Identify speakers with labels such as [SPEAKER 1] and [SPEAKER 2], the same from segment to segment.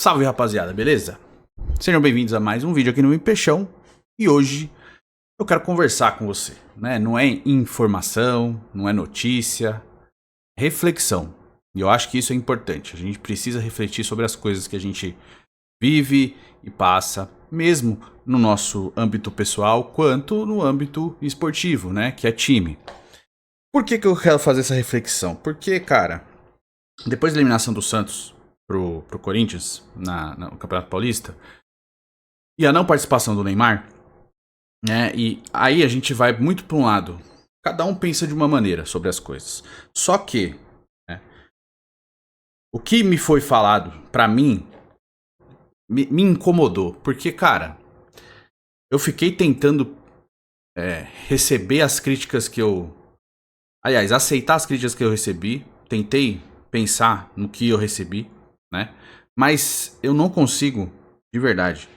[SPEAKER 1] Salve, rapaziada, beleza? Sejam bem-vindos a mais um vídeo aqui no Impeixão. E hoje eu quero conversar com você, né? Não é informação, não é notícia, é reflexão. E eu acho que isso é importante. A gente precisa refletir sobre as coisas que a gente vive e passa, mesmo no nosso âmbito pessoal, quanto no âmbito esportivo, né? Que é time. Por que eu quero fazer essa reflexão? Porque, cara, depois da eliminação do Santos pro Corinthians no Campeonato Paulista e a não participação do Neymar, né? E aí a gente vai muito para um lado. Cada um pensa de uma maneira sobre as coisas. Só que, né, o que me foi falado pra mim me incomodou, porque, cara, eu fiquei tentando receber as críticas que eu, aliás, aceitar as críticas que eu recebi. Tentei pensar no que eu recebi, né? Mas eu não consigo, de verdade,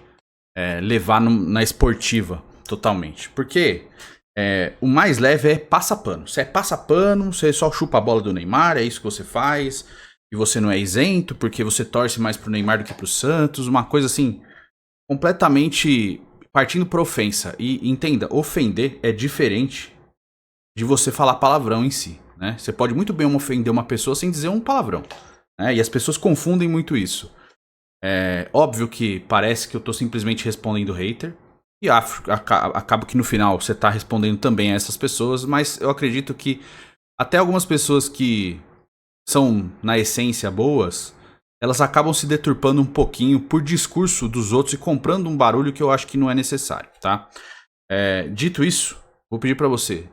[SPEAKER 1] levar na esportiva totalmente. Porque o mais leve é passa-pano. Você passa pano, você só chupa a bola do Neymar, é isso que você faz. E você não é isento porque você torce mais pro Neymar do que pro Santos. Uma coisa assim, completamente partindo pra ofensa. E entenda, ofender é diferente de você falar palavrão em si, né? Você pode muito bem ofender uma pessoa sem dizer um palavrão, né? E as pessoas confundem muito isso. É óbvio que parece que eu tô simplesmente respondendo hater. E acaba que no final você tá respondendo também a essas pessoas. Mas eu acredito que até algumas pessoas que são, na essência, boas, elas acabam se deturpando um pouquinho por discurso dos outros e comprando um barulho que eu acho que não é necessário, tá? Dito isso, vou pedir pra você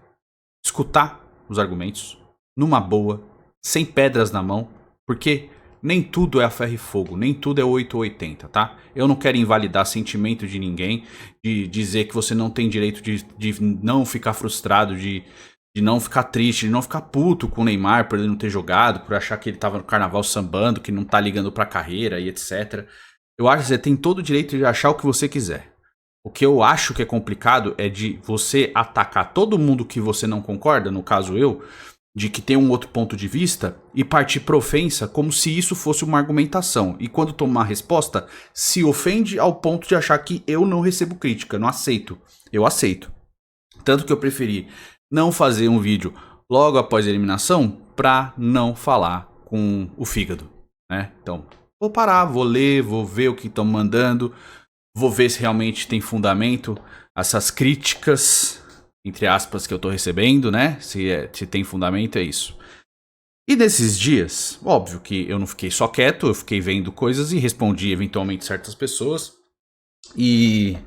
[SPEAKER 1] escutar os argumentos numa boa, sem pedras na mão, porque nem tudo é a ferro e fogo, nem tudo é 8 ou 80, tá? Eu não quero invalidar sentimento de ninguém, de dizer que você não tem direito de não ficar frustrado, de não ficar triste, de não ficar puto com o Neymar por ele não ter jogado, por achar que ele tava no carnaval sambando, que não tá ligando pra carreira e etc. Eu acho que você tem todo o direito de achar o que você quiser. O que eu acho que é complicado é de você atacar todo mundo que você não concorda, no caso eu, de que tem um outro ponto de vista, e partir pra ofensa como se isso fosse uma argumentação. E quando tomar a resposta, se ofende ao ponto de achar que eu não recebo crítica, não aceito. Eu aceito. Tanto que eu preferi não fazer um vídeo logo após a eliminação pra não falar com o fígado, né? Então, vou parar, vou ler, vou ver o que estão mandando. Vou ver se realmente tem fundamento essas críticas, entre aspas, que eu tô recebendo, né? Se tem fundamento, é isso. E nesses dias, óbvio que eu não fiquei só quieto, eu fiquei vendo coisas e respondi eventualmente certas pessoas. E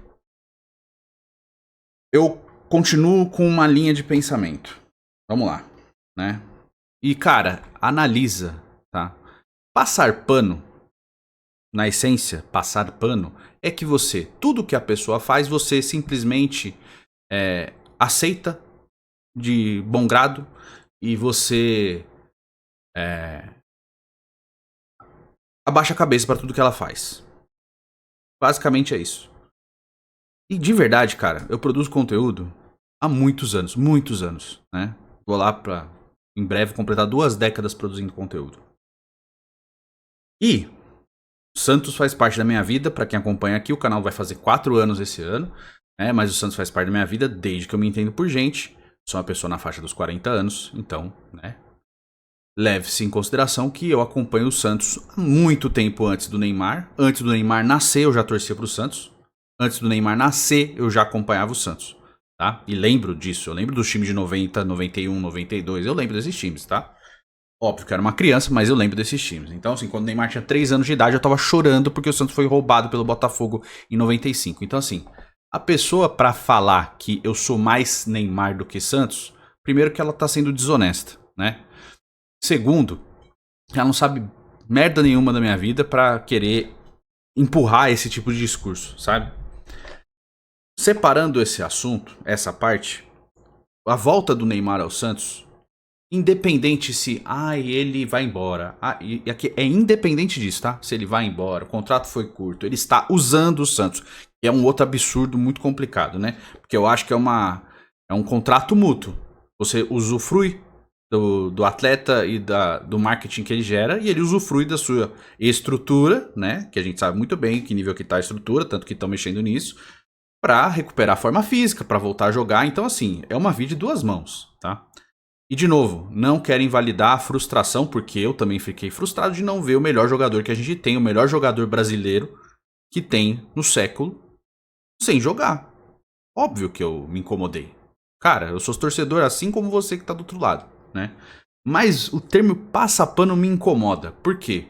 [SPEAKER 1] eu continuo com uma linha de pensamento. Vamos lá, né? E cara, analisa, tá? Passar pano, na essência, passar pano, é que você, tudo que a pessoa faz, você simplesmente aceita de bom grado e você abaixa a cabeça para tudo que ela faz. Basicamente é isso. E de verdade, cara, eu produzo conteúdo há muitos anos, né? Vou lá pra, em breve, completar 2 décadas produzindo conteúdo. E Santos faz parte da minha vida, pra quem acompanha aqui, o canal vai fazer 4 anos esse ano, né? Mas o Santos faz parte da minha vida desde que eu me entendo por gente. Sou uma pessoa na faixa dos 40 anos, então, né? Leve-se em consideração que eu acompanho o Santos há muito tempo antes do Neymar. Antes do Neymar nascer, eu já torcia pro Santos. Antes do Neymar nascer, eu já acompanhava o Santos, tá? E lembro disso, eu lembro dos times de 90, 91, 92, eu lembro desses times, tá? Óbvio que eu era uma criança, mas eu lembro desses times. Então, assim, quando o Neymar tinha 3 anos de idade, eu tava chorando porque o Santos foi roubado pelo Botafogo em 95. Então, assim, a pessoa pra falar que eu sou mais Neymar do que Santos, primeiro que ela tá sendo desonesta, né? Segundo, ela não sabe merda nenhuma da minha vida pra querer empurrar esse tipo de discurso, sabe? Separando esse assunto, essa parte, a volta do Neymar ao Santos, independente se ele vai embora, e aqui é independente disso, tá? Se ele vai embora, o contrato foi curto, ele está usando o Santos, que é um outro absurdo muito complicado, né? Porque eu acho que é um contrato mútuo. Você usufrui do atleta e do marketing que ele gera, e ele usufrui da sua estrutura, né? Que a gente sabe muito bem que nível que tá a estrutura, tanto que estão mexendo nisso, para recuperar a forma física, para voltar a jogar. Então, assim, é uma via de duas mãos, tá? E, de novo, não quero invalidar a frustração, porque eu também fiquei frustrado de não ver o melhor jogador que a gente tem, o melhor jogador brasileiro que tem no século, sem jogar. Óbvio que eu me incomodei. Cara, eu sou torcedor assim como você que tá do outro lado, né? Mas o termo passapano me incomoda. Por quê?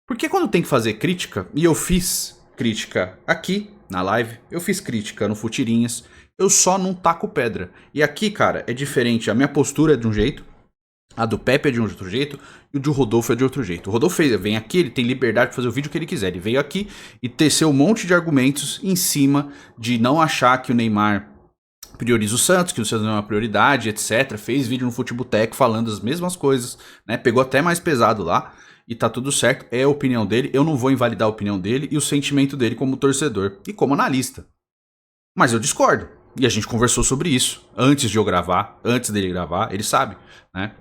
[SPEAKER 1] Porque quando tem que fazer crítica, e eu fiz crítica aqui na live, eu fiz crítica no Futirinhas, eu só não taco pedra. E aqui, cara, é diferente. A minha postura é de um jeito, a do Pepe é de um outro jeito e o do Rodolfo é de outro jeito. O Rodolfo vem aqui, ele tem liberdade de fazer o vídeo que ele quiser. Ele veio aqui e teceu um monte de argumentos em cima de não achar que o Neymar prioriza o Santos, que o Santos não é uma prioridade, etc. Fez vídeo no Futeboteco falando as mesmas coisas, né? Pegou até mais pesado lá e tá tudo certo. É a opinião dele, eu não vou invalidar a opinião dele e o sentimento dele como torcedor e como analista. Mas eu discordo. E a gente conversou sobre isso antes de eu gravar, antes dele gravar, ele sabe, né?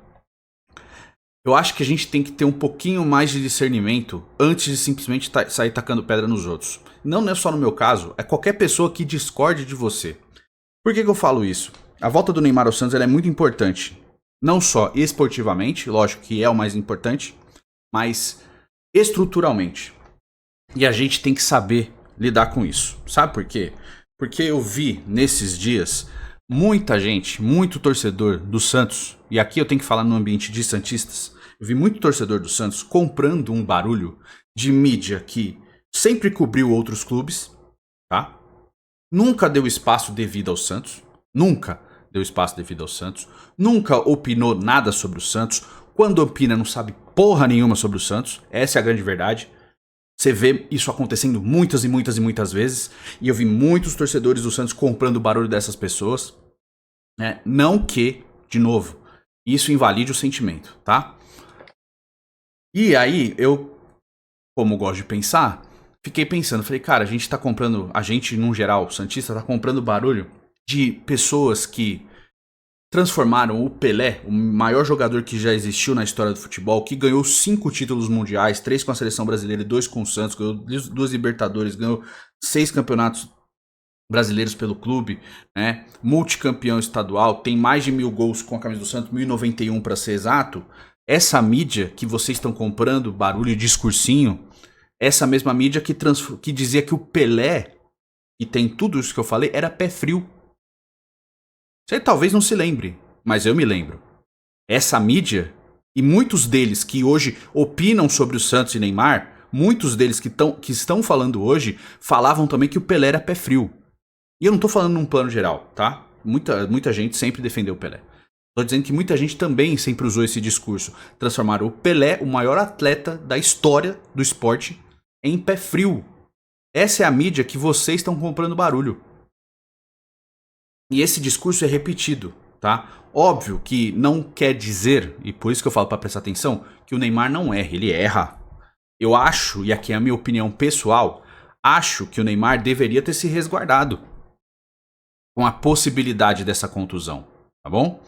[SPEAKER 1] Eu acho que a gente tem que ter um pouquinho mais de discernimento antes de simplesmente sair tacando pedra nos outros. Não é só no meu caso, é qualquer pessoa que discorde de você. Por que eu falo isso? A volta do Neymar ao Santos ela é muito importante. Não só esportivamente, lógico que é o mais importante, mas estruturalmente. E a gente tem que saber lidar com isso. Sabe por quê? Porque eu vi nesses dias muita gente, muito torcedor do Santos, e aqui eu tenho que falar no ambiente de santistas, eu vi muito torcedor do Santos comprando um barulho de mídia que sempre cobriu outros clubes, tá? Nunca deu espaço devido ao Santos, nunca deu espaço devido ao Santos, nunca opinou nada sobre o Santos, quando opina não sabe porra nenhuma sobre o Santos, essa é a grande verdade. Você vê isso acontecendo muitas e muitas e muitas vezes. E eu vi muitos torcedores do Santos comprando o barulho dessas pessoas. Né? Não que, de novo, isso invalide o sentimento, tá? E aí, eu, como gosto de pensar, fiquei pensando. Falei, cara, a gente tá comprando, a gente, num geral, o Santista, tá comprando barulho de pessoas que transformaram o Pelé, o maior jogador que já existiu na história do futebol, que ganhou 5 títulos mundiais, 3 com a seleção brasileira e 2 com o Santos, ganhou 2 Libertadores, ganhou 6 campeonatos brasileiros pelo clube, né? Multicampeão estadual, tem mais de 1000 gols com a camisa do Santos, 1091 para ser exato. Essa mídia que vocês estão comprando, barulho e discursinho, essa mesma mídia que dizia que o Pelé, e tem tudo isso que eu falei, era pé frio. Você talvez não se lembre, mas eu me lembro. Essa mídia, e muitos deles que hoje opinam sobre o Santos e Neymar, muitos deles que estão falando hoje, falavam também que o Pelé era pé frio. E eu não tô falando num plano geral, tá? Muita gente sempre defendeu o Pelé. Tô dizendo que muita gente também sempre usou esse discurso. Transformaram o Pelé, o maior atleta da história do esporte, em pé frio. Essa é a mídia que vocês estão comprando barulho. E esse discurso é repetido, tá? Óbvio que não quer dizer, e por isso que eu falo para prestar atenção, que o Neymar não erra, ele erra. Eu acho, e aqui é a minha opinião pessoal, acho que o Neymar deveria ter se resguardado com a possibilidade dessa contusão, tá bom?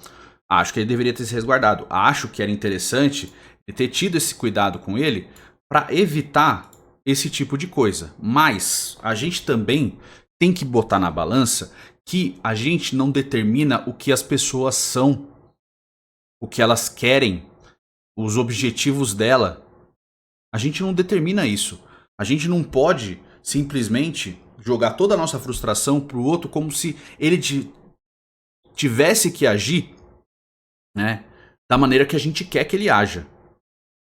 [SPEAKER 1] Acho que ele deveria ter se resguardado. Acho que era interessante ter tido esse cuidado com ele para evitar esse tipo de coisa. Mas a gente também tem que botar na balança que a gente não determina o que as pessoas são, o que elas querem, os objetivos dela. A gente não determina isso. A gente não pode simplesmente jogar toda a nossa frustração pro outro como se ele tivesse que agir, né, da maneira que a gente quer que ele haja.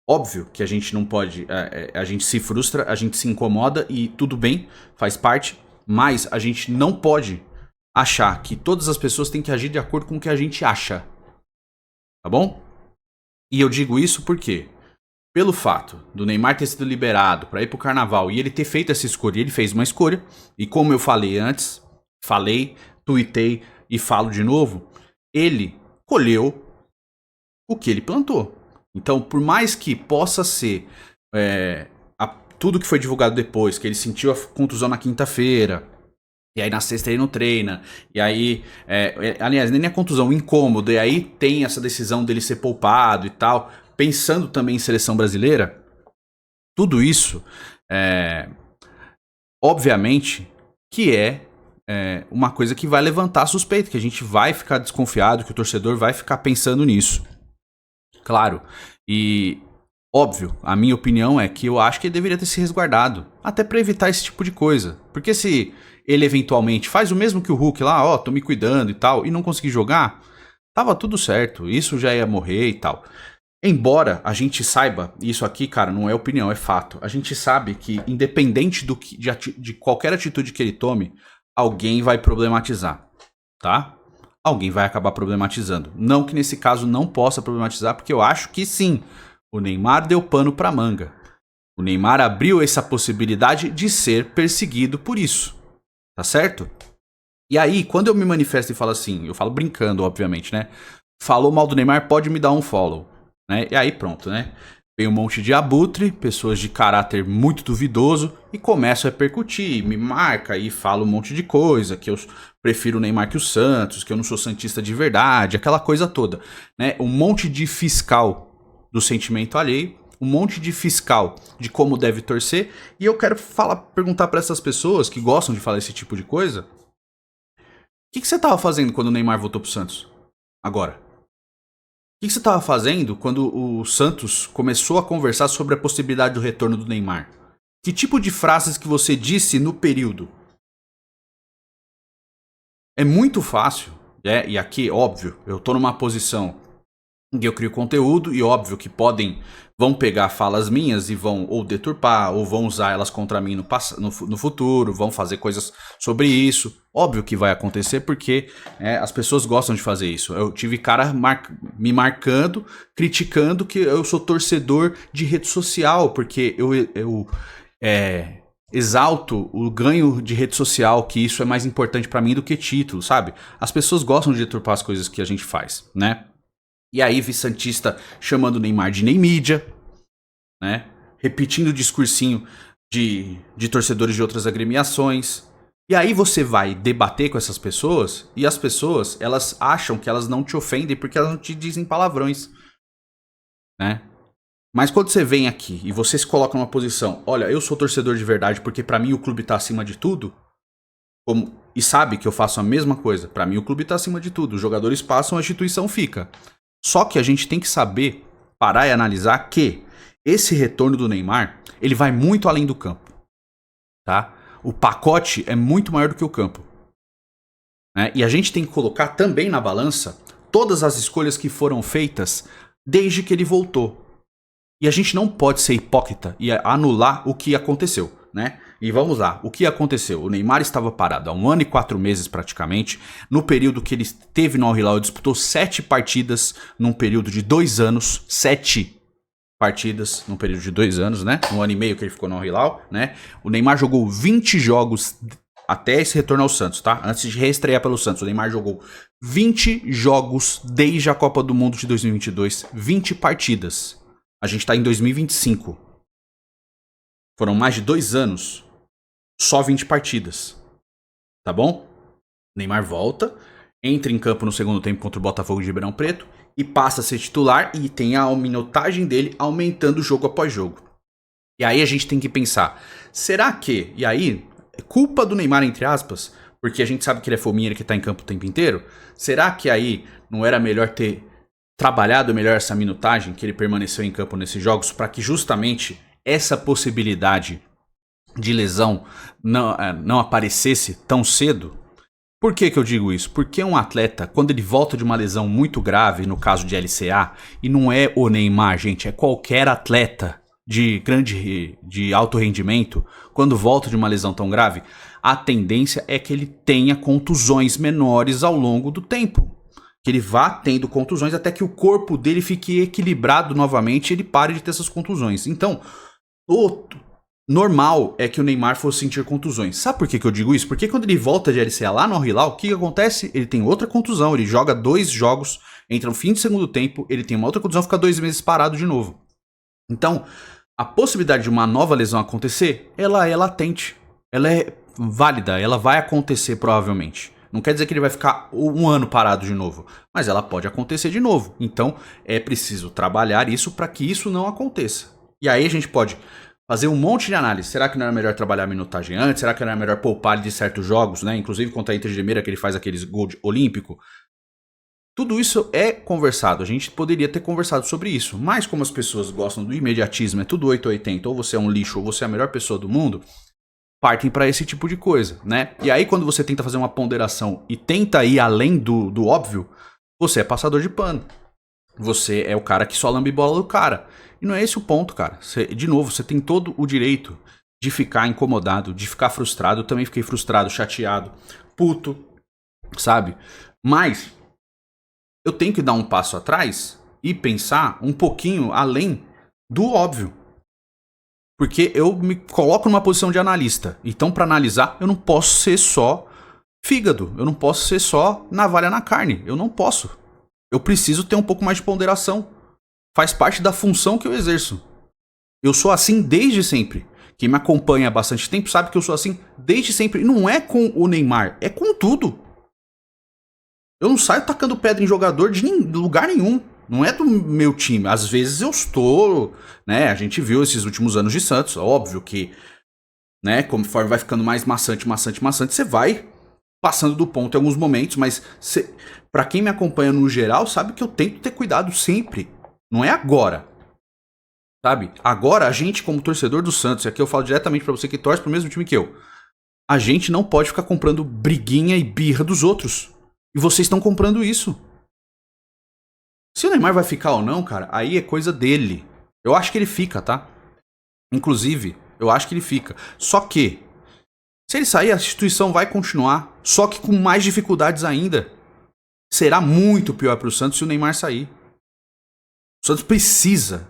[SPEAKER 1] Óbvio que a gente não pode, a gente se frustra, a gente se incomoda e tudo bem, faz parte, mas a gente não pode achar que todas as pessoas têm que agir de acordo com o que a gente acha. Tá bom? E eu digo isso porque, pelo fato do Neymar ter sido liberado para ir pro carnaval e ele ter feito essa escolha, ele fez uma escolha, e como eu falei antes, tuitei e falo de novo, ele colheu o que ele plantou. Então, por mais que possa ser tudo que foi divulgado depois, que ele sentiu a contusão na quinta-feira, E aí na sexta ele não treina. E aí, aliás, nem é contusão, incômodo. E aí tem essa decisão dele ser poupado e tal. Pensando também em seleção brasileira, tudo isso, obviamente, que uma coisa que vai levantar suspeita, que a gente vai ficar desconfiado, que o torcedor vai ficar pensando nisso. Claro. E óbvio, a minha opinião é que eu acho que ele deveria ter se resguardado, até pra evitar esse tipo de coisa. Porque se ele eventualmente faz o mesmo que o Hulk lá, ó, tô me cuidando e tal, e não conseguir jogar, tava tudo certo, isso já ia morrer e tal. Embora a gente saiba, isso aqui, cara, não é opinião, é fato. A gente sabe que, independente de qualquer atitude que ele tome, alguém vai problematizar, tá? Alguém vai acabar problematizando. Não que nesse caso não possa problematizar, porque eu acho que sim. O Neymar deu pano pra manga. O Neymar abriu essa possibilidade de ser perseguido por isso. Tá certo? E aí, quando eu me manifesto e falo assim, eu falo brincando, obviamente, né? Falou mal do Neymar, pode me dar um follow. Né? E aí pronto, né? Vem um monte de abutre, pessoas de caráter muito duvidoso e começam a repercutir, me marca e fala um monte de coisa, que eu prefiro o Neymar que o Santos, que eu não sou santista de verdade, aquela coisa toda, né? Um monte de fiscal do sentimento alheio, um monte de fiscal de como deve torcer, e eu quero perguntar para essas pessoas que gostam de falar esse tipo de coisa, o que você tava fazendo quando o Neymar voltou pro Santos? Agora. O que você estava fazendo quando o Santos começou a conversar sobre a possibilidade do retorno do Neymar? Que tipo de frases que você disse no período? É muito fácil, e aqui, óbvio, eu estou numa posição em que eu crio conteúdo e óbvio que vão pegar falas minhas e vão ou deturpar ou vão usar elas contra mim no futuro, vão fazer coisas sobre isso. Óbvio que vai acontecer porque as pessoas gostam de fazer isso. Eu tive cara me marcando, criticando que eu sou torcedor de rede social, porque eu exalto o ganho de rede social, que isso é mais importante pra mim do que título, sabe? As pessoas gostam de deturpar as coisas que a gente faz, né? E aí, Santista chamando o Neymar de Neymídia, né? Repetindo o discursinho de torcedores de outras agremiações. E aí você vai debater com essas pessoas e as pessoas, elas acham que elas não te ofendem porque elas não te dizem palavrões, né? Mas quando você vem aqui e você se coloca numa posição, olha, eu sou torcedor de verdade porque pra mim o clube tá acima de tudo, e sabe que eu faço a mesma coisa, pra mim o clube tá acima de tudo, os jogadores passam, a instituição fica. Só que a gente tem que saber parar e analisar que esse retorno do Neymar, ele vai muito além do campo, tá? O pacote é muito maior do que o campo. Né? E a gente tem que colocar também na balança todas as escolhas que foram feitas desde que ele voltou. E a gente não pode ser hipócrita e anular o que aconteceu, né? E vamos lá, o que aconteceu? O Neymar estava parado há 1 ano e 4 meses praticamente. No período que ele esteve no Al Hilal, ele disputou 7 partidas num período de 2 anos. 7 partidas num período de 2 anos, né? 1 ano e meio que ele ficou no Al Hilal, né? O Neymar jogou 20 jogos até esse retorno ao Santos, tá? Antes de reestrear pelo Santos, o Neymar jogou 20 jogos desde a Copa do Mundo de 2022. 20 partidas. A gente tá em 2025. Foram mais de 2 anos. Só 20 partidas. Tá bom? Neymar volta, entra em campo no segundo tempo contra o Botafogo de Ribeirão Preto e passa a ser titular e tem a minutagem dele aumentando jogo após jogo. E aí a gente tem que pensar, será que, e aí, é culpa do Neymar entre aspas, porque a gente sabe que ele é fominha, ele que tá em campo o tempo inteiro, será que aí não era melhor ter trabalhado melhor essa minutagem que ele permaneceu em campo nesses jogos para que justamente essa possibilidade de lesão não aparecesse tão cedo? Por que eu digo isso? Porque um atleta, quando ele volta de uma lesão muito grave, no caso de LCA, e não é o Neymar, gente, é qualquer atleta de alto rendimento, quando volta de uma lesão tão grave, a tendência é que ele tenha contusões menores ao longo do tempo. Que ele vá tendo contusões até que o corpo dele fique equilibrado novamente e ele pare de ter essas contusões. Então, o normal é que o Neymar fosse sentir contusões. Sabe por que eu digo isso? Porque quando ele volta de LCA lá no Al Hilal, o que acontece? Ele tem outra contusão, ele joga 2 jogos, entra no fim de segundo tempo, ele tem uma outra contusão, fica 2 meses parado de novo. Então, a possibilidade de uma nova lesão acontecer, ela é latente. Ela é válida, ela vai acontecer provavelmente. Não quer dizer que ele vai ficar um ano parado de novo, mas ela pode acontecer de novo. Então é preciso trabalhar isso para que isso não aconteça. E aí a gente pode fazer um monte de análise. Será que não era melhor trabalhar a minutagem antes? Será que não era melhor poupar ele de certos jogos, né? Inclusive contra a Inter de Limeira, que ele faz aqueles gols olímpico. Tudo isso é conversado. A gente poderia ter conversado sobre isso. Mas como as pessoas gostam do imediatismo, é tudo 880, ou você é um lixo, ou você é a melhor pessoa do mundo, partem para esse tipo de coisa, né? E aí quando você tenta fazer uma ponderação e tenta ir além do óbvio, você é passador de pano. Você é o cara que só lambe bola do cara. E não é esse o ponto, cara. De novo, você tem todo o direito de ficar incomodado, de ficar frustrado. Eu também fiquei frustrado, chateado, puto, sabe? Mas eu tenho que dar um passo atrás e pensar um pouquinho além do óbvio. Porque eu me coloco numa posição de analista. Então, para analisar, eu não posso ser só fígado. Eu não posso ser só navalha na carne. Eu não posso. Eu preciso ter um pouco mais de ponderação. Faz parte da função que eu exerço. Eu sou assim desde sempre. Quem me acompanha há bastante tempo sabe que eu sou assim desde sempre. E não é com o Neymar, é com tudo. Eu não saio tacando pedra em jogador de lugar nenhum. Não é do meu time. Às vezes eu estou, né? A gente viu esses últimos anos de Santos. Óbvio que, né? Conforme vai ficando mais maçante, você vai passando do ponto em alguns momentos. Mas pra quem me acompanha no geral, sabe que eu tento ter cuidado sempre. Não é agora. Sabe? Agora a gente, como torcedor do Santos, e aqui eu falo diretamente pra você que torce pro mesmo time que eu, a gente não pode ficar comprando briguinha e birra dos outros. E vocês estão comprando isso. Se o Neymar vai ficar ou não, cara, aí é coisa dele. Eu acho que ele fica, tá? Inclusive, eu acho que ele fica. Só que, se ele sair, a instituição vai continuar. Só que com mais dificuldades ainda. Será muito pior pro Santos se o Neymar sair. O Santos precisa.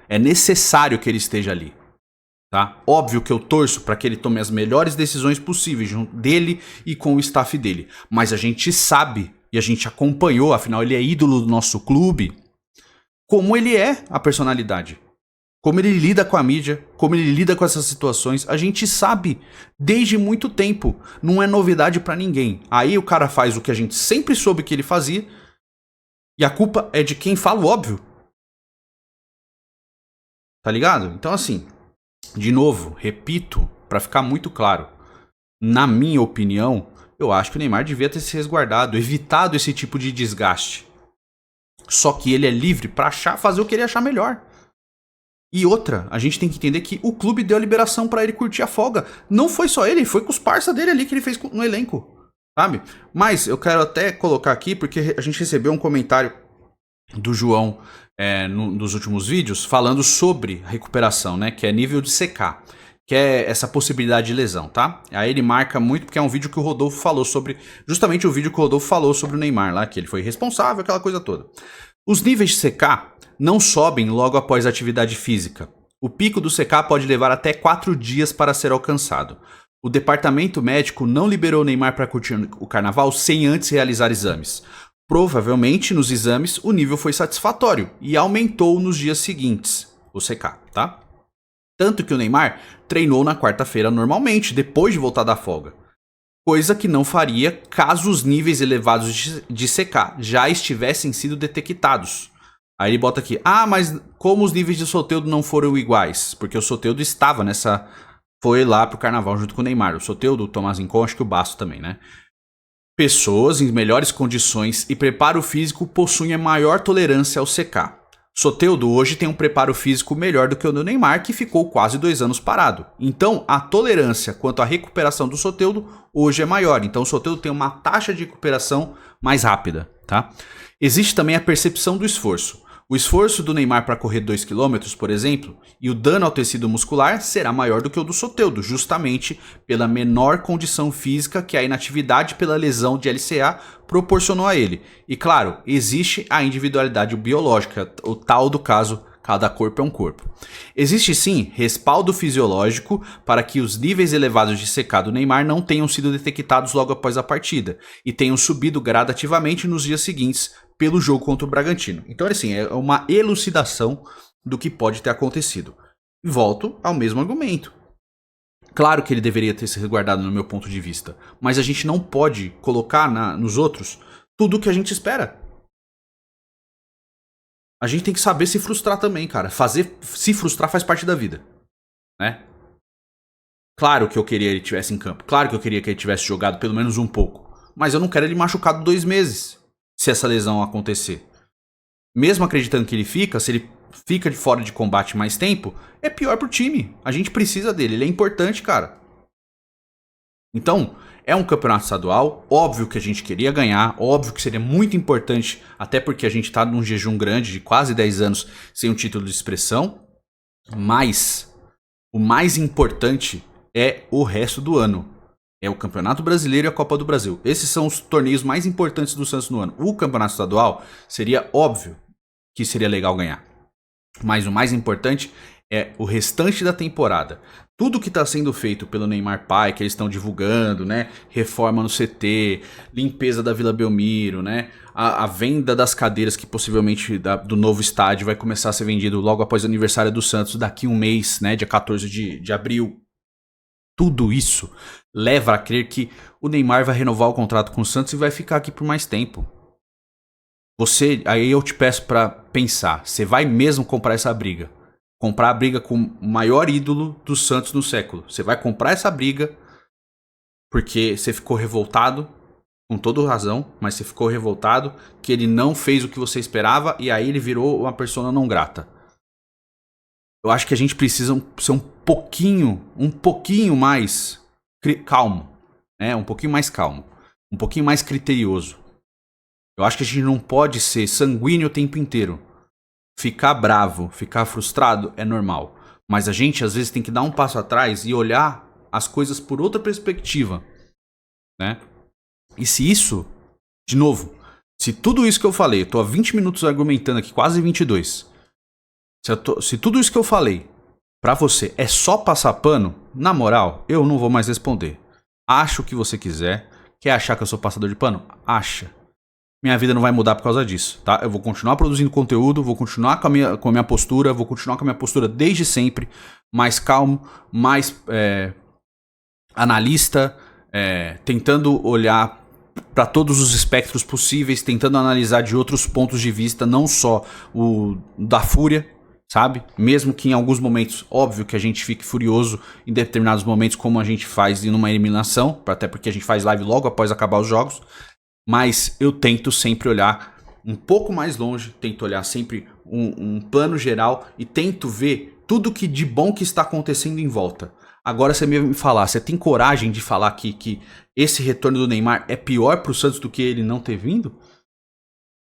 [SPEAKER 1] É necessário que ele esteja ali. Tá? Óbvio que eu torço para que ele tome as melhores decisões possíveis junto dele e com o staff dele. Mas a gente sabe, e a gente acompanhou, afinal ele é ídolo do nosso clube, como ele é a personalidade. Como ele lida com a mídia, como ele lida com essas situações, a gente sabe desde muito tempo. Não é novidade para ninguém. Aí o cara faz o que a gente sempre soube que ele fazia, e a culpa é de quem fala o óbvio. Tá ligado? Então assim, de novo, repito, pra ficar muito claro, na minha opinião, eu acho que o Neymar devia ter se resguardado, evitado esse tipo de desgaste. Só que ele é livre pra fazer o que ele achar melhor. E outra, a gente tem que entender que o clube deu a liberação pra ele curtir a folga. Não foi só ele, foi com os parça dele ali que ele fez no elenco, sabe? Mas eu quero até colocar aqui, porque a gente recebeu um comentário do João nos últimos vídeos falando sobre recuperação, né? Que é nível de CK, que é essa possibilidade de lesão, tá? Aí ele marca muito porque é um vídeo que o Rodolfo falou sobre, justamente o vídeo que o Rodolfo falou sobre o Neymar lá, que ele foi responsável, aquela coisa toda. Os níveis de CK não sobem logo após a atividade física. O pico do CK pode levar até 4 dias para ser alcançado. O departamento médico não liberou o Neymar para curtir o carnaval sem antes realizar exames. Provavelmente, nos exames, o nível foi satisfatório e aumentou nos dias seguintes, o CK, tá? Tanto que o Neymar treinou na quarta-feira normalmente, depois de voltar da folga. Coisa que não faria caso os níveis elevados de CK já estivessem sido detectados. Aí ele bota aqui, mas como os níveis de Soteldo não foram iguais? Porque o Soteldo estava foi lá pro carnaval junto com o Neymar. O Soteldo, o Tomás Incon, acho que o Basto também, né? Pessoas em melhores condições e preparo físico possuem a maior tolerância ao CK. Soteldo hoje tem um preparo físico melhor do que o do Neymar, que ficou quase 2 anos parado. Então, a tolerância quanto à recuperação do Soteldo hoje é maior. Então, o Soteldo tem uma taxa de recuperação mais rápida, tá? Existe também a percepção do esforço. O esforço do Neymar para correr 2 km, por exemplo, e o dano ao tecido muscular será maior do que o do Soteldo, justamente pela menor condição física que a inatividade pela lesão de LCA proporcionou a ele. E claro, existe a individualidade biológica, o tal do caso, cada corpo é um corpo. Existe sim respaldo fisiológico para que os níveis elevados de CK do Neymar não tenham sido detectados logo após a partida e tenham subido gradativamente nos dias seguintes pelo jogo contra o Bragantino. Então, assim, é uma elucidação do que pode ter acontecido. E volto ao mesmo argumento. Claro que ele deveria ter se resguardado no meu ponto de vista, mas a gente não pode colocar nos outros tudo o que a gente espera. A gente tem que saber se frustrar também, cara. Se frustrar faz parte da vida, né? Claro que eu queria que ele tivesse em campo. Claro que eu queria que ele tivesse jogado pelo menos um pouco. Mas eu não quero ele machucado 2 meses, se essa lesão acontecer. Mesmo acreditando que ele fica, se ele fica de fora de combate mais tempo, é pior pro time. A gente precisa dele, ele é importante, cara. Então, é um campeonato estadual, óbvio que a gente queria ganhar, óbvio que seria muito importante, até porque a gente tá num jejum grande de quase 10 anos sem um título de expressão, mas o mais importante é o resto do ano. É o Campeonato Brasileiro e a Copa do Brasil. Esses são os torneios mais importantes do Santos no ano. O Campeonato Estadual seria óbvio que seria legal ganhar. Mas o mais importante é o restante da temporada. Tudo que está sendo feito pelo Neymar Pai, que eles estão divulgando, né? Reforma no CT, limpeza da Vila Belmiro, né? A venda das cadeiras que possivelmente do novo estádio vai começar a ser vendido logo após o aniversário do Santos, daqui um mês, né? Dia 14 de abril. Tudo isso leva a crer que o Neymar vai renovar o contrato com o Santos e vai ficar aqui por mais tempo. Aí eu te peço pra pensar, você vai mesmo comprar essa briga? Comprar a briga com o maior ídolo do Santos no século. Você vai comprar essa briga porque você ficou revoltado, com toda razão, mas você ficou revoltado que ele não fez o que você esperava e aí ele virou uma persona não grata. Eu acho que a gente precisa ser um pouquinho mais calmo, né? Um pouquinho mais calmo, um pouquinho mais criterioso. Eu acho que a gente não pode ser sanguíneo o tempo inteiro. Ficar bravo, ficar frustrado é normal. Mas a gente às vezes tem que dar um passo atrás e olhar as coisas por outra perspectiva, né? E se isso, de novo, se tudo isso que eu falei, eu tô há 20 minutos argumentando aqui, quase 22. Se tudo isso que eu falei pra você é só passar pano, na moral, eu não vou mais responder. Acha o que você quiser. Quer achar que eu sou passador de pano? Acha. Minha vida não vai mudar por causa disso, tá? Eu vou continuar produzindo conteúdo, vou continuar com a minha postura, vou continuar com a minha postura desde sempre, mais calmo, mais analista, tentando olhar para todos os espectros possíveis, tentando analisar de outros pontos de vista, não só o da fúria, sabe? Mesmo que em alguns momentos, óbvio que a gente fique furioso em determinados momentos, como a gente faz em uma eliminação, até porque a gente faz live logo após acabar os jogos. Mas eu tento sempre olhar um pouco mais longe, tento olhar sempre um plano geral e tento ver tudo que de bom que está acontecendo em volta. Agora você me falar, você tem coragem de falar que esse retorno do Neymar é pior pro Santos do que ele não ter vindo?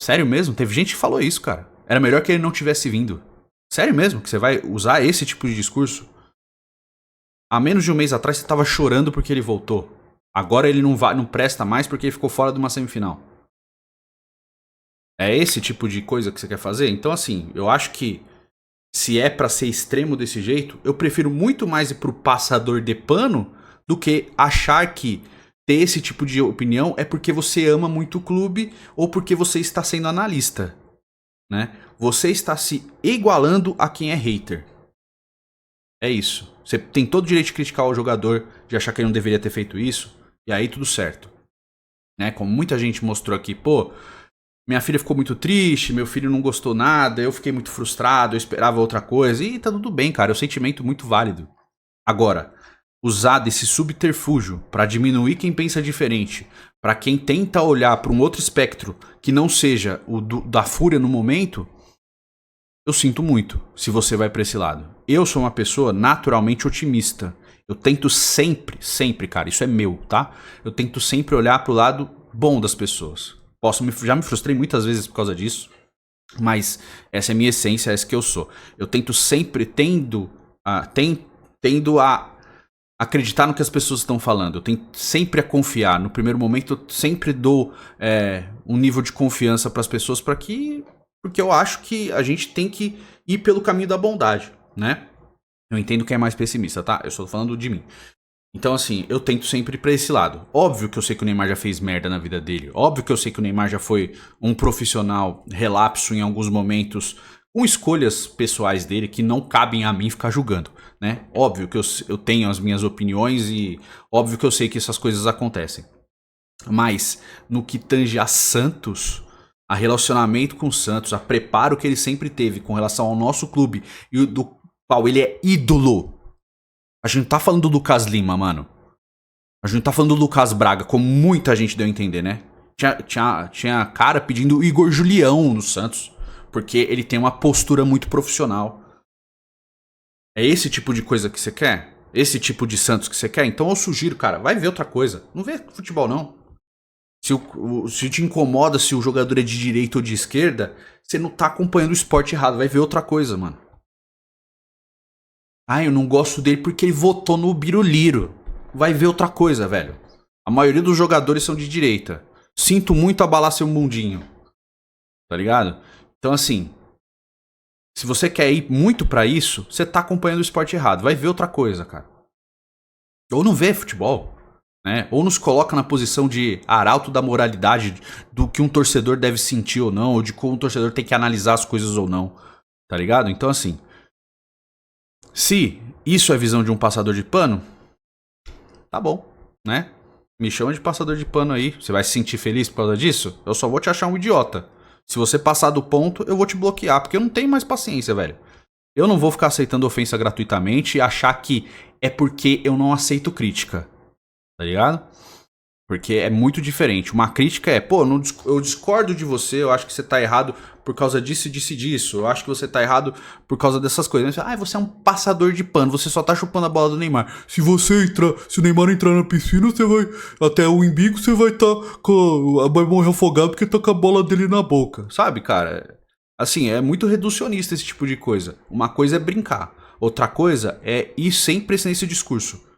[SPEAKER 1] Sério mesmo? Teve gente que falou isso, cara. Era melhor que ele não tivesse vindo. Sério mesmo que você vai usar esse tipo de discurso? Há menos de um mês atrás você estava chorando porque ele voltou. Agora ele não presta mais porque ele ficou fora de uma semifinal. É esse tipo de coisa que você quer fazer? Então assim, eu acho que se é pra ser extremo desse jeito, eu prefiro muito mais ir pro passador de pano do que achar que ter esse tipo de opinião é porque você ama muito o clube ou porque você está sendo analista, né? Você está se igualando a quem é hater. É isso. Você tem todo o direito de criticar o jogador, de achar que ele não deveria ter feito isso, e aí tudo certo. Né? Como muita gente mostrou aqui, pô, minha filha ficou muito triste, meu filho não gostou nada, eu fiquei muito frustrado, eu esperava outra coisa, e tá tudo bem, cara, é um sentimento muito válido. Agora, usar desse subterfúgio pra diminuir quem pensa diferente, pra quem tenta olhar pra um outro espectro que não seja o da fúria no momento, eu sinto muito se você vai pra esse lado. Eu sou uma pessoa naturalmente otimista. Eu tento sempre, cara, isso é meu, tá? Eu tento sempre olhar pro lado bom das pessoas. Já me frustrei muitas vezes por causa disso, mas essa é a minha essência, é essa que eu sou. Eu tento sempre, tendo a acreditar no que as pessoas estão falando. Eu tento sempre a confiar. No primeiro momento, eu sempre dou um nível de confiança para as pessoas porque eu acho que a gente tem que ir pelo caminho da bondade, né? Eu entendo que é mais pessimista, tá? Eu estou falando de mim. Então, assim, eu tento sempre ir pra esse lado. Óbvio que eu sei que o Neymar já fez merda na vida dele. Óbvio que eu sei que o Neymar já foi um profissional relapso em alguns momentos, com escolhas pessoais dele que não cabem a mim ficar julgando. né? Óbvio que eu tenho as minhas opiniões e óbvio que eu sei que essas coisas acontecem. Mas no que tange a Santos, a relacionamento com o Santos, a preparo que ele sempre teve com relação ao nosso clube e do qual ele é ídolo. A gente não tá falando do Lucas Lima, mano. A gente não tá falando do Lucas Braga, como muita gente deu a entender, né? Tinha cara pedindo o Igor Julião no Santos, porque ele tem uma postura muito profissional. É esse tipo de coisa que você quer? Esse tipo de Santos que você quer? Então eu sugiro, cara, vai ver outra coisa. Não vê futebol, não. Se te incomoda se o jogador é de direita ou de esquerda, você não tá acompanhando o esporte errado. Vai ver outra coisa, mano. Ah, eu não gosto dele porque ele votou no Biruliro. Vai ver outra coisa, velho. A maioria dos jogadores são de direita. Sinto muito abalar seu mundinho. Tá ligado? Então, assim, se você quer ir muito pra isso, você tá acompanhando o esporte errado. Vai ver outra coisa, cara. Ou não vê futebol, né? Ou nos coloca na posição de arauto da moralidade do que um torcedor deve sentir ou não, ou de como um torcedor tem que analisar as coisas ou não. Tá ligado? Então, assim, se isso é visão de um passador de pano, tá bom, né? Me chama de passador de pano aí. Você vai se sentir feliz por causa disso? Eu só vou te achar um idiota. Se você passar do ponto, eu vou te bloquear, porque eu não tenho mais paciência, velho. Eu não vou ficar aceitando ofensa gratuitamente e achar que é porque eu não aceito crítica. Tá ligado? Porque é muito diferente. Uma crítica é, pô, eu discordo de você, eu acho que você tá errado por causa disso, disso e disso. Eu acho que você tá errado por causa dessas coisas. Você é um passador de pano, você só tá chupando a bola do Neymar. Se o Neymar entrar na piscina, você vai, até o umbigo, você vai vai morrer afogado porque tá com a bola dele na boca. Sabe, cara? Assim, é muito reducionista esse tipo de coisa. Uma coisa é brincar, outra coisa é ir sempre nesse discurso.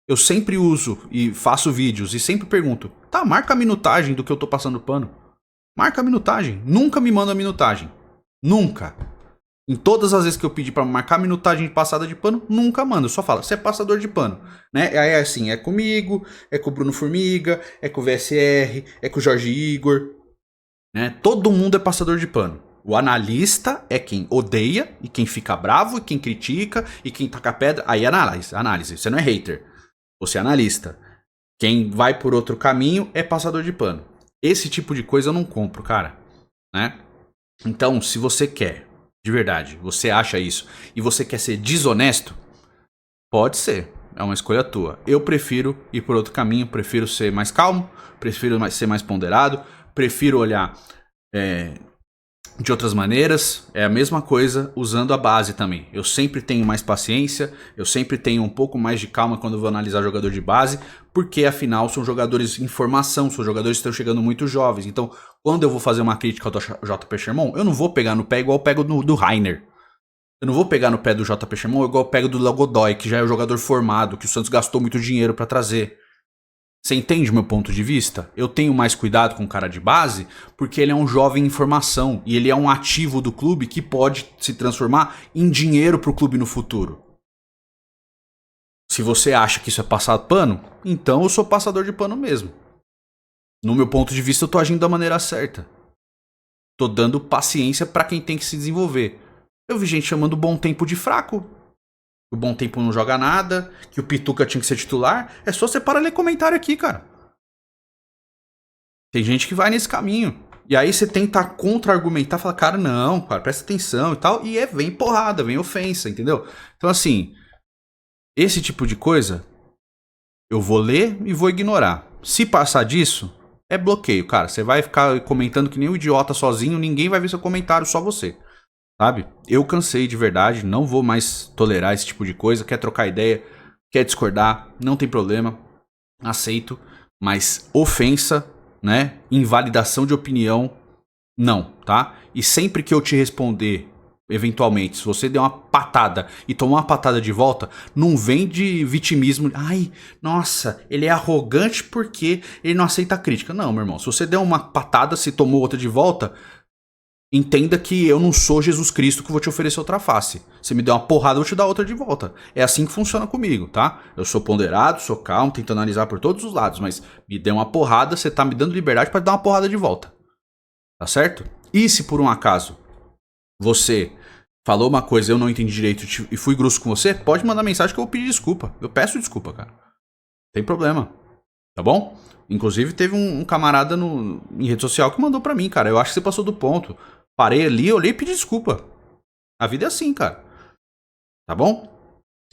[SPEAKER 1] Eu sempre uso e faço vídeos e sempre pergunto, tá, marca a minutagem do que eu tô passando pano. Marca a minutagem. Nunca me manda a minutagem. Nunca. Em todas as vezes que eu pedi pra marcar a minutagem de passada de pano, nunca manda. Eu só falo, você é passador de pano. Né? Aí é assim, é comigo, é com o Bruno Formiga, é com o VSR, é com o Jorge Igor. Né? Todo mundo é passador de pano. O analista é quem odeia e quem fica bravo e quem critica e quem taca pedra. Aí é análise. Você não é hater. Você é analista. Quem vai por outro caminho é passador de pano. Esse tipo de coisa eu não compro, cara. Né? Então, se você quer, de verdade, você acha isso, e você quer ser desonesto, pode ser. É uma escolha tua. Eu prefiro ir por outro caminho, prefiro ser mais calmo, prefiro ser mais ponderado, prefiro olhar de outras maneiras. É a mesma coisa usando a base também. Eu sempre tenho mais paciência, eu sempre tenho um pouco mais de calma quando eu vou analisar jogador de base, porque afinal são jogadores em formação, são jogadores que estão chegando muito jovens. Então, quando eu vou fazer uma crítica ao JP Sherman, eu não vou pegar no pé igual eu pego do Rainer. Eu não vou pegar no pé do JP Sherman igual eu pego do Léo Godoy, que já é um jogador formado, que o Santos gastou muito dinheiro para trazer. Você entende o meu ponto de vista? Eu tenho mais cuidado com o cara de base porque ele é um jovem em formação e ele é um ativo do clube que pode se transformar em dinheiro pro clube no futuro. Se você acha que isso é passar pano, então eu sou passador de pano mesmo. No meu ponto de vista, eu tô agindo da maneira certa. Tô dando paciência pra quem tem que se desenvolver. Eu vi gente chamando o Bom Tempo de fraco. O Bom Tempo não joga nada, que o Pituca tinha que ser titular. É só você parar de ler comentário aqui, cara. Tem gente que vai nesse caminho. E aí você tenta contra-argumentar, fala, cara, não, cara, presta atenção e tal. E vem porrada, vem ofensa, entendeu? Então, assim, esse tipo de coisa, eu vou ler e vou ignorar. Se passar disso, é bloqueio, cara. Você vai ficar comentando que nem um idiota sozinho, ninguém vai ver seu comentário, só você. Sabe? Eu cansei de verdade, não vou mais tolerar esse tipo de coisa. Quer trocar ideia, quer discordar, não tem problema, aceito. Mas ofensa, né? Invalidação de opinião, não, tá? E sempre que eu te responder, eventualmente, se você der uma patada e tomar uma patada de volta, não vem de vitimismo. Ai, nossa, ele é arrogante porque ele não aceita a crítica. Não, meu irmão, se você der uma patada, se tomou outra de volta, entenda que eu não sou Jesus Cristo que vou te oferecer outra face. Se me der uma porrada, eu vou te dar outra de volta. É assim que funciona comigo, tá? Eu sou ponderado, sou calmo, tento analisar por todos os lados, mas me der uma porrada, você tá me dando liberdade para dar uma porrada de volta. Tá certo? E se por um acaso você falou uma coisa, eu não entendi direito e fui grosso com você, pode mandar mensagem que eu vou pedir desculpa. Eu peço desculpa, cara. Não tem problema. Tá bom? Inclusive, teve um camarada em rede social que mandou pra mim, cara. Eu acho que você passou do ponto. Parei ali, olhei e pedi desculpa. A vida é assim, cara. Tá bom?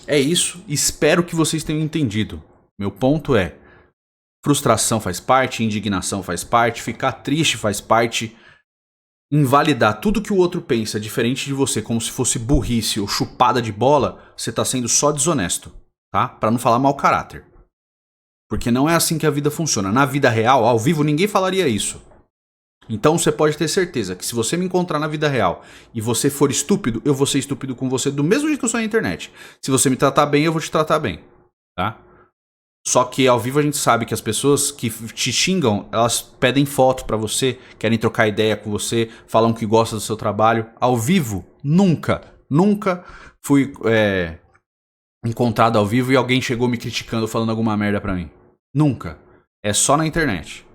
[SPEAKER 1] É isso. Espero que vocês tenham entendido. Meu ponto é: frustração faz parte, indignação faz parte, ficar triste faz parte. Invalidar tudo que o outro pensa diferente de você, como se fosse burrice ou chupada de bola, você tá sendo só desonesto, tá? Pra não falar mau caráter. Porque não é assim que a vida funciona. Na vida real, ao vivo, ninguém falaria isso. Então você pode ter certeza que se você me encontrar na vida real e você for estúpido, eu vou ser estúpido com você do mesmo jeito que eu sou na internet. Se você me tratar bem, eu vou te tratar bem, tá? Só que ao vivo a gente sabe que as pessoas que te xingam, elas pedem foto pra você, querem trocar ideia com você, falam que gostam do seu trabalho. Ao vivo, nunca fui encontrado ao vivo e alguém chegou me criticando, falando alguma merda pra mim. Nunca. É só na internet.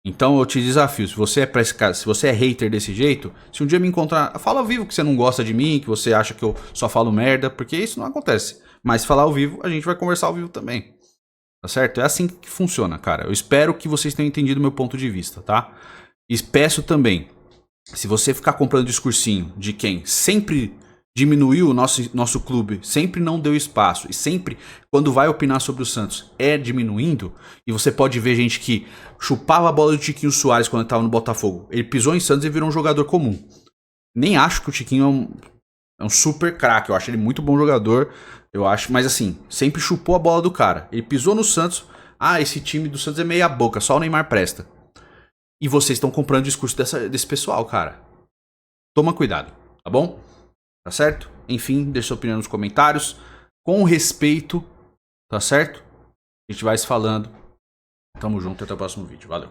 [SPEAKER 1] Então eu te desafio, se você é pra esse cara, se você é hater desse jeito, se um dia me encontrar, fala ao vivo que você não gosta de mim, que você acha que eu só falo merda, porque isso não acontece. Mas se falar ao vivo, a gente vai conversar ao vivo também. Tá certo? É assim que funciona, cara. Eu espero que vocês tenham entendido o meu ponto de vista, tá? E peço também, se você ficar comprando discursinho de quem sempre diminuiu o nosso clube, sempre não deu espaço, e sempre, quando vai opinar sobre o Santos, é diminuindo, e você pode ver gente que chupava a bola do Tiquinho Soares quando ele tava no Botafogo. Ele pisou em Santos e virou um jogador comum. Nem acho que o Tiquinho é um super craque, eu acho ele muito bom jogador, eu acho, mas assim, sempre chupou a bola do cara. Ele pisou no Santos, esse time do Santos é meia boca, só o Neymar presta. E vocês estão comprando o discurso desse pessoal, cara. Toma cuidado, tá bom? Tá certo? Enfim, deixa sua opinião nos comentários. Com respeito, tá certo? A gente vai se falando. Tamo junto e até o próximo vídeo. Valeu.